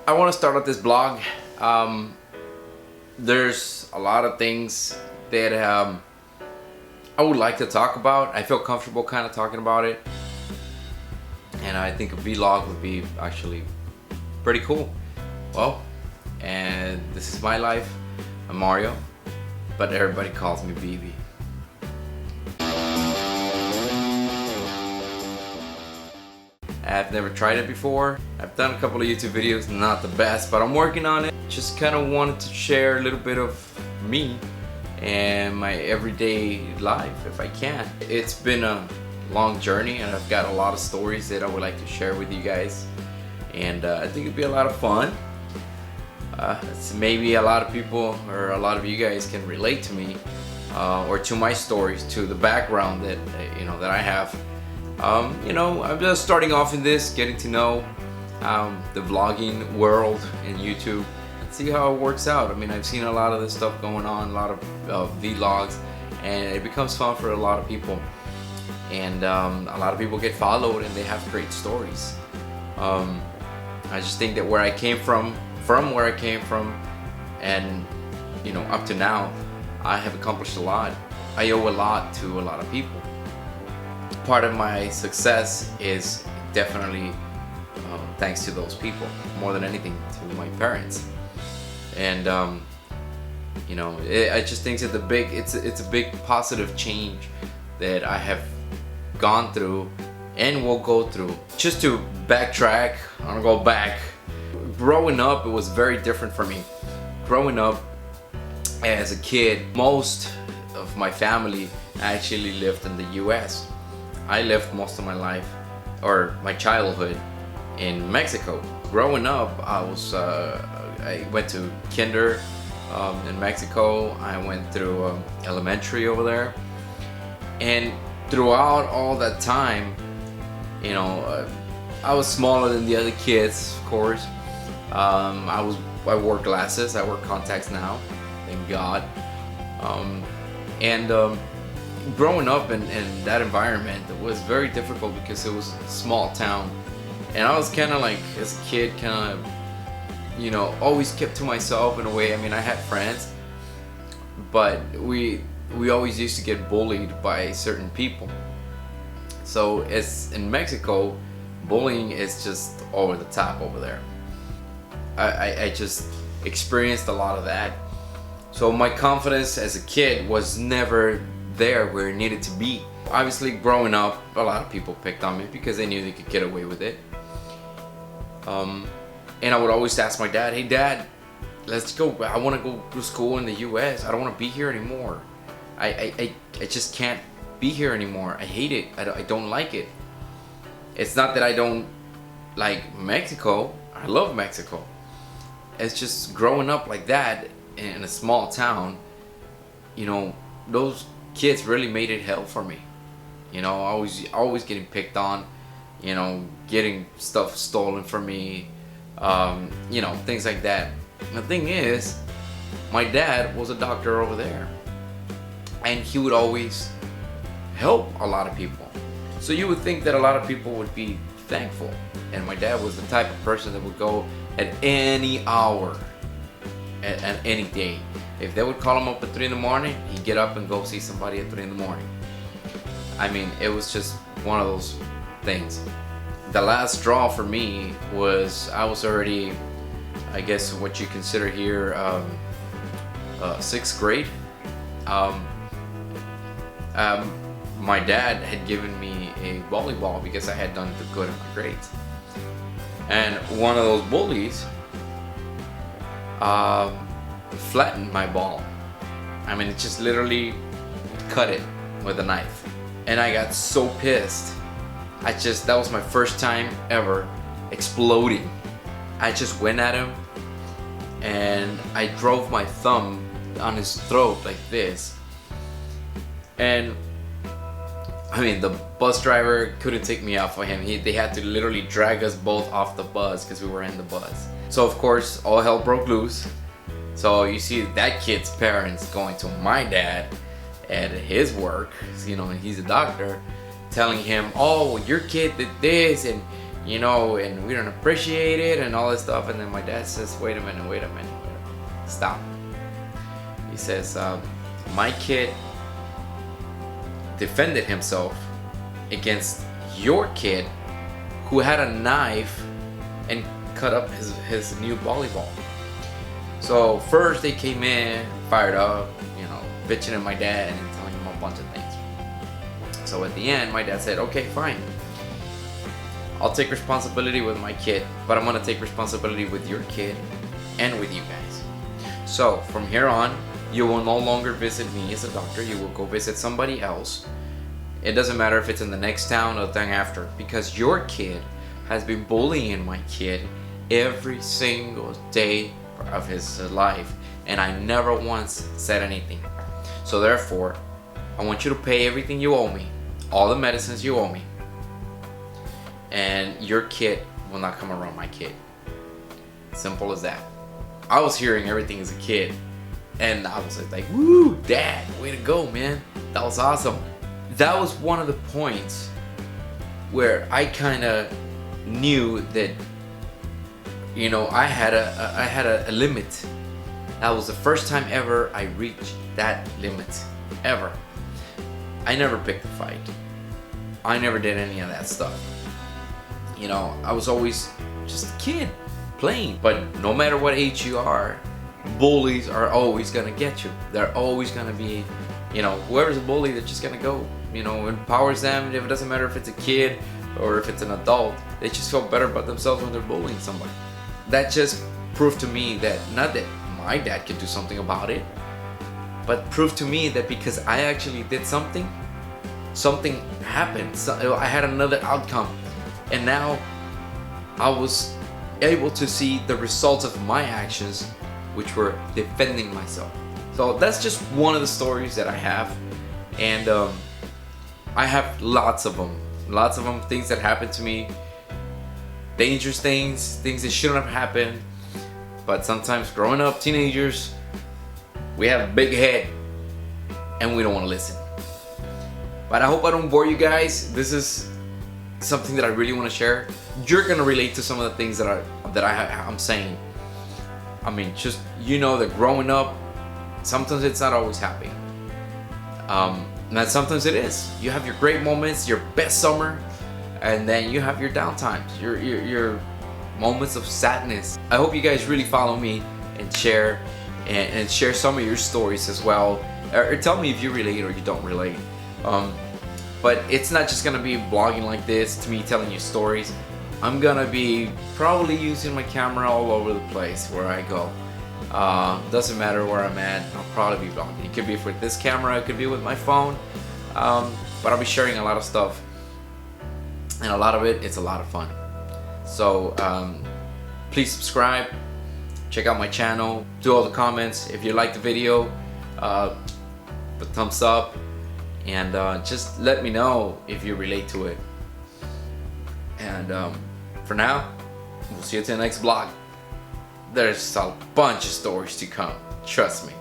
I want to start out this blog. There's a lot of things that I would like to talk about. I feel comfortable kind of talking about it, and I think a vlog would be actually pretty cool. Well, and this is my life. I'm Mario, but everybody calls me Bibi. I've never tried it before. I've done a couple of YouTube videos, not the best, but I'm working on it. Just kind of wanted to share a little bit of me and my everyday life if I can. It's been a long journey and I've got a lot of stories that I would like to share with you guys, and I think it'd be a lot of fun. Maybe a lot of people or a lot of you guys can relate to me or to my stories, to the background that that I have. I'm just starting off in this, getting to know the vlogging world and YouTube, and see how it works out. I mean, I've seen a lot of this stuff going on, a lot of vlogs, and it becomes fun for a lot of people. And a lot of people get followed and they have great stories. I just think that where I came from where I came from, and up to now, I have accomplished a lot. I owe a lot to a lot of people. Part of my success is definitely thanks to those people, more than anything to my parents. And I just think it's a big positive change that I have gone through and will go through. Just to backtrack, I'm gonna go back. Growing up, it was very different for me. Growing up as a kid, most of my family actually lived in the US. I lived most of my life, or my childhood, in Mexico. Growing up, I went to kinder in Mexico. I went through elementary over there, and throughout all that time, I was smaller than the other kids, of course. I wore glasses. I wear contacts now, thank God. Growing up in that environment, it was very difficult because it was a small town, and I was kind of like, as a kid, kind of always kept to myself in a way. I mean, I had friends, but we always used to get bullied by certain people. So as in Mexico, bullying is just over the top over there. I just experienced a lot of that. So my confidence as a kid was never there where it needed to be. Obviously, growing up, a lot of people picked on me because they knew they could get away with it. And I would always ask my dad, "Hey Dad, let's go. I want to go to school in the US. I don't want to be here anymore. I just can't be here anymore. I hate it. I don't like it." It's not that I don't like Mexico. I love Mexico. It's just growing up like that in a small town, those kids really made it hell for me. Always getting picked on, getting stuff stolen from me, things like that. And the thing is, my dad was a doctor over there, and he would always help a lot of people. So you would think that a lot of people would be thankful. And my dad was the type of person that would go at any hour, at any day. If they would call him up at 3 in the morning, he'd get up and go see somebody at 3 in the morning. I mean, it was just one of those things. The last straw for me was, I was already, I guess what you consider here, 6th grade. My dad had given me a volleyball because I had done good in my grades. And one of those bullies flattened my ball. I mean, it just literally cut it with a knife. And I got so pissed. That was my first time ever exploding. I just went at him and I drove my thumb on his throat like this. And I mean, the bus driver couldn't take me off of him. They had to literally drag us both off the bus because we were in the bus. So of course, all hell broke loose. So you see that kid's parents going to my dad at his work, and he's a doctor, telling him, "Oh, your kid did this, and you know, and we don't appreciate it and all this stuff. And then my dad says, wait a minute, stop. He says, my kid defended himself against your kid who had a knife and cut up his new volleyball. So first they came in, fired up, you know, bitching at my dad and telling him a bunch of things. So at the end, my dad said, okay, fine. I'll take responsibility with my kid, but I'm gonna take responsibility with your kid and with you guys. So from here on, you will no longer visit me as a doctor. You will go visit somebody else. It doesn't matter if it's in the next town or the thing after, because your kid has been bullying my kid every single day of his life, and I never once said anything. So therefore, I want you to pay everything you owe me, all the medicines you owe me, and your kid will not come around my kid. Simple as that. I was hearing everything as a kid, and I was like, woo, Dad, way to go, man. That was awesome. That was one of the points where I kind of knew that, you know, I had a limit. That was the first time ever I reached that limit, ever. I never picked a fight. I never did any of that stuff. You know, I was always just a kid playing. But no matter what age you are, bullies are always gonna get you. They're always gonna be, you know, whoever's a bully, they're just gonna go, you know, empowers them. If it doesn't matter if it's a kid or if it's an adult, they just feel better about themselves when they're bullying somebody. That just proved to me that, not that my dad could do something about it, but proved to me that because I actually did something happened. So I had another outcome, and now I was able to see the results of my actions, which were defending myself. So that's just one of the stories that I have, and I have lots of them, things that happened to me, dangerous things that shouldn't have happened. But sometimes growing up, teenagers, we have a big head and we don't want to listen. But I hope I don't bore you guys. This is something that I really want to share. You're gonna relate to some of the things that I'm saying. I mean, just, you know, that growing up, sometimes it's not always happy. And sometimes it is. You have your great moments, your best summer, and then you have your downtimes, your moments of sadness. I hope you guys really follow me and share and share some of your stories as well, or tell me if you relate or you don't relate. But it's not just gonna be blogging like this, to me telling you stories. I'm gonna be probably using my camera all over the place where I go. Doesn't matter where I'm at, I'll probably be vlogging. It could be with this camera, it could be with my phone, but I'll be sharing a lot of stuff, and a lot of it's a lot of fun. So please subscribe, check out my channel, do all the comments. If you like the video, put thumbs up, and just let me know if you relate to it. And for now, we'll see you to the next vlog. There's a bunch of stories to come, trust me.